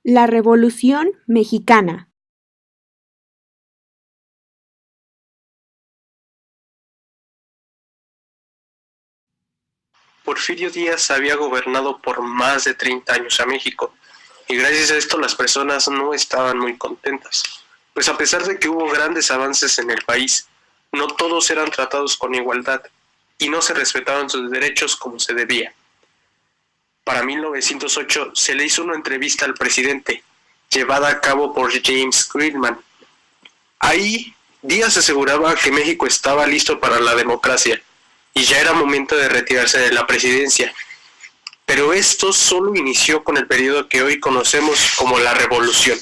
La Revolución Mexicana. Porfirio Díaz había gobernado por más de 30 años a México, y gracias a esto las personas no estaban muy contentas, pues a pesar de que hubo grandes avances en el país, no todos eran tratados con igualdad y no se respetaban sus derechos como se debía. Para 1908 se le hizo una entrevista al presidente, llevada a cabo por James Gridman. Ahí, Díaz aseguraba que México estaba listo para la democracia y ya era momento de retirarse de la presidencia. Pero esto solo inició con el periodo que hoy conocemos como la Revolución.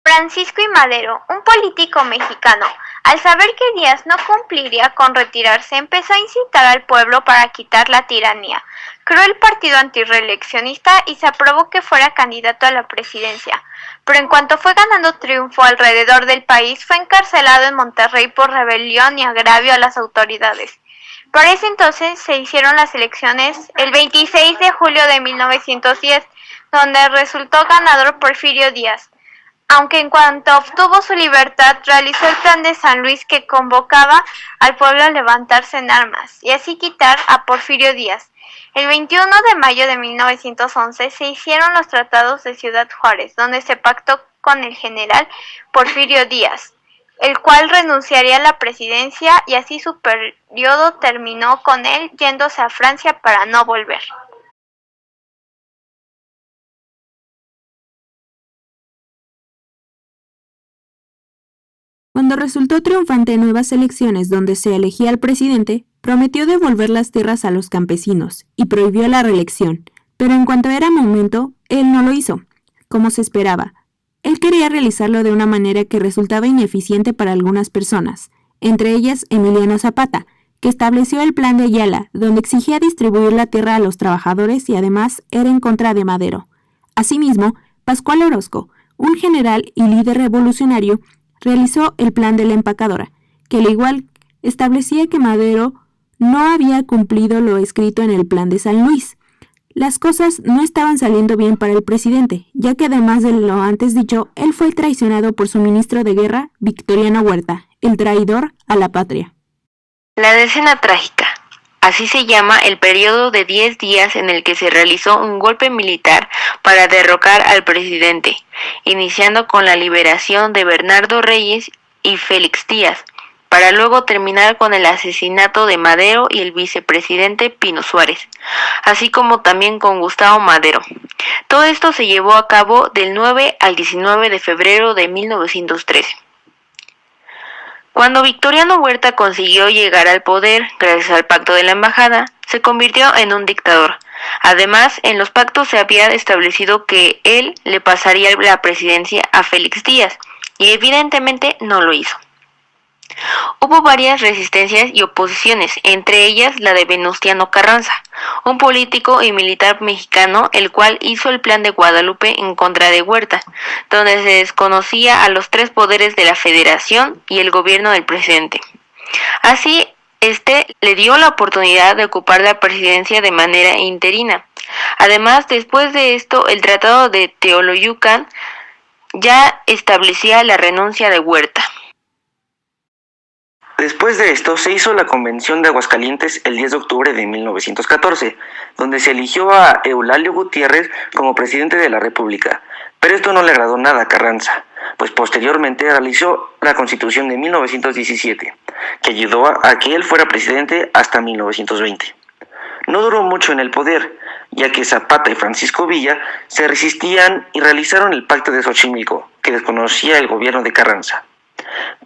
Francisco I. Madero, un político mexicano, al saber que Díaz no cumpliría con retirarse, empezó a incitar al pueblo para quitar la tiranía. Creó el partido antirreeleccionista y se aprobó que fuera candidato a la presidencia. Pero en cuanto fue ganando triunfo alrededor del país, fue encarcelado en Monterrey por rebelión y agravio a las autoridades. Para ese entonces se hicieron las elecciones el 26 de julio de 1910, donde resultó ganador Porfirio Díaz. Aunque en cuanto obtuvo su libertad, realizó el Plan de San Luis que convocaba al pueblo a levantarse en armas y así quitar a Porfirio Díaz. El 21 de mayo de 1911 se hicieron los tratados de Ciudad Juárez, donde se pactó con el general Porfirio Díaz, el cual renunciaría a la presidencia y así su periodo terminó con él yéndose a Francia para no volver. Cuando resultó triunfante en nuevas elecciones donde se elegía al presidente, prometió devolver las tierras a los campesinos y prohibió la reelección, pero en cuanto era momento, él no lo hizo, como se esperaba. Él quería realizarlo de una manera que resultaba ineficiente para algunas personas, entre ellas Emiliano Zapata, que estableció el Plan de Ayala, donde exigía distribuir la tierra a los trabajadores y además era en contra de Madero. Asimismo, Pascual Orozco, un general y líder revolucionario, realizó el Plan de la Empacadora, que al igual establecía que Madero no había cumplido lo escrito en el Plan de San Luis. Las cosas no estaban saliendo bien para el presidente, ya que además de lo antes dicho, él fue traicionado por su ministro de guerra, Victoriano Huerta, el traidor a la patria. La decena trágica. Así se llama el periodo de 10 días en el que se realizó un golpe militar para derrocar al presidente, iniciando con la liberación de Bernardo Reyes y Félix Díaz, para luego terminar con el asesinato de Madero y el vicepresidente Pino Suárez, así como también con Gustavo Madero. Todo esto se llevó a cabo del 9 al 19 de febrero de 1913. Cuando Victoriano Huerta consiguió llegar al poder gracias al pacto de la embajada, se convirtió en un dictador. Además, en los pactos se había establecido que él le pasaría la presidencia a Félix Díaz, y evidentemente no lo hizo. Hubo varias resistencias y oposiciones, entre ellas la de Venustiano Carranza, un político y militar mexicano, el cual hizo el Plan de Guadalupe en contra de Huerta, donde se desconocía a los tres poderes de la Federación y el gobierno del presidente. Así, le dio la oportunidad de ocupar la presidencia de manera interina. Además, después de esto, el Tratado de Teoloyucan ya establecía la renuncia de Huerta. Después de esto se hizo la Convención de Aguascalientes el 10 de octubre de 1914, donde se eligió a Eulalio Gutiérrez como presidente de la República, pero esto no le agradó nada a Carranza, pues posteriormente realizó la Constitución de 1917, que ayudó a que él fuera presidente hasta 1920. No duró mucho en el poder, ya que Zapata y Francisco Villa se resistían y realizaron el Pacto de Xochimilco, que desconocía el gobierno de Carranza.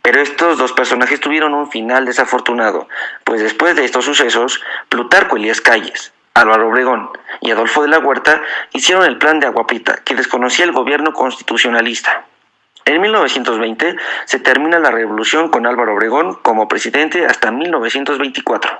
Pero estos dos personajes tuvieron un final desafortunado, pues después de estos sucesos, Plutarco Elías Calles, Álvaro Obregón y Adolfo de la Huerta hicieron el Plan de Agua Prieta, que desconocía el gobierno constitucionalista. En 1920 se termina la revolución con Álvaro Obregón como presidente hasta 1924.